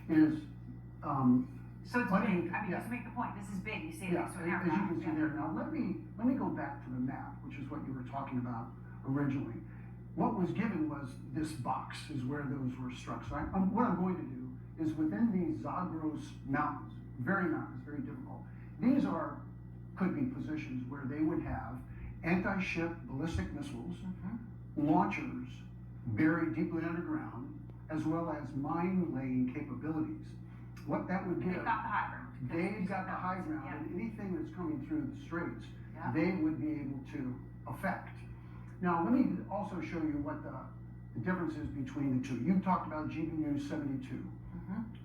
is So it's putting, big. I mean, yeah. just to make the point, this is big. You say Yeah, next to as an you aircraft. can see there. Now let me go back to the map, which is what you were talking about originally. What was given was this box is where those were struck. So what I'm going to do is within these Zagros mountains, very mountains, very difficult. These could be positions where they would have anti-ship ballistic missiles, launchers buried deeply underground, as well as mine laying capabilities. What that would give, They've got the high ground. they've got the high ground, Yeah. and anything that's coming through the straits, Yeah. they would be able to affect. Now, let me also show you what the difference is between the two. You talked about GBU 72.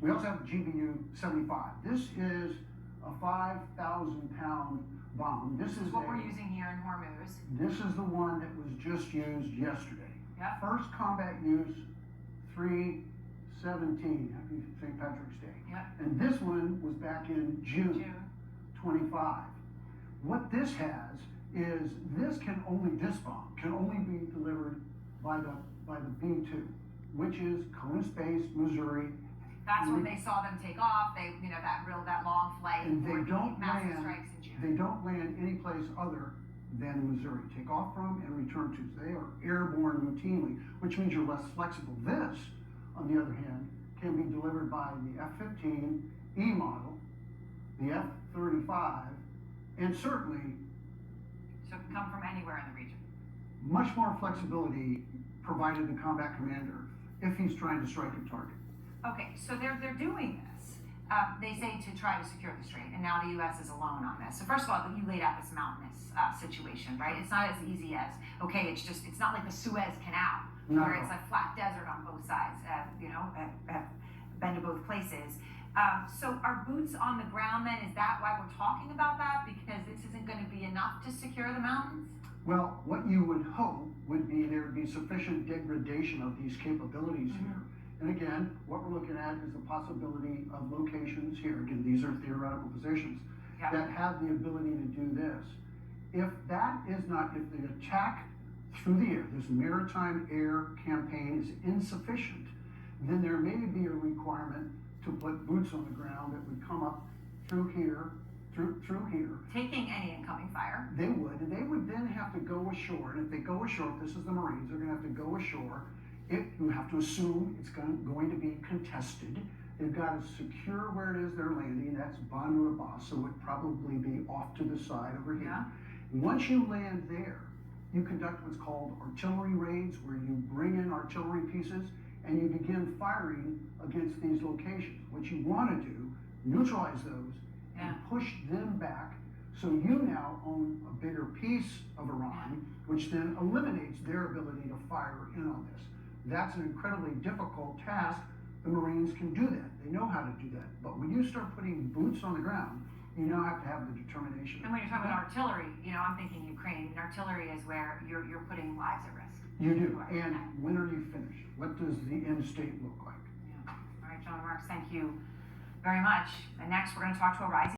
We also have GBU 75. This is a 5,000-pound bomb. This is what we're using here in Hormuz. This is the one that was just used yesterday. Yep. First combat use, 3/17. Happy St. Patrick's Day. Yep. And this one was back in June 25. What this has is this bomb can only be delivered by the B2, which is Columbus-based, Missouri. That's when they saw them take off. They, that long flight. And they don't massive land. strikes in June. They don't land any place other than Missouri. Take off from and return to. So they are airborne routinely, which means you're less flexible. This, on the other hand, can be delivered by the F-15E model, the F-35, and certainly So it can come from anywhere in the region. much more flexibility provided the combat commander if he's trying to strike a target. Okay, so they're doing this. They say to try to secure the strait, and now the U.S. is alone on this. So first of all, you laid out this mountainous situation, right? It's not as easy as, okay, it's not like the Suez Canal, where it's a flat desert on both sides, have been to both places. So are boots on the ground then? Is that why we're talking about that? Because this isn't going to be enough to secure the mountains? Well, what you would hope would be there would be sufficient degradation of these capabilities here. And again, what we're looking at is the possibility of locations here. Again, these are theoretical positions that have the ability to do this. If the attack through the air, this maritime air campaign is insufficient, then there may be a requirement to put boots on the ground that would come up through here, through here. Taking any incoming fire. They would, and they would then have to go ashore. And if they go ashore, if this is the Marines, they're going to have to go ashore. You have to assume it's going to be contested. They've got to secure where it is they're landing. That's Bandar Abbas, so it would probably be off to the side over here. Yeah. And once you land there, you conduct what's called artillery raids, where you bring in artillery pieces and you begin firing against these locations. What you want to do, neutralize those and push them back, so you now own a bigger piece of Iran, which then eliminates their ability to fire in on this. That's an incredibly difficult task. The Marines can do that. They know how to do that. But when you start putting boots on the ground, you now have to have the determination. And when you're talking about artillery, I'm thinking Ukraine. Artillery is where you're putting lives at risk. You do. And when are you finished? What does the end state look like? Yeah. All right, John Marks, thank you very much. And next, we're going to talk to a rising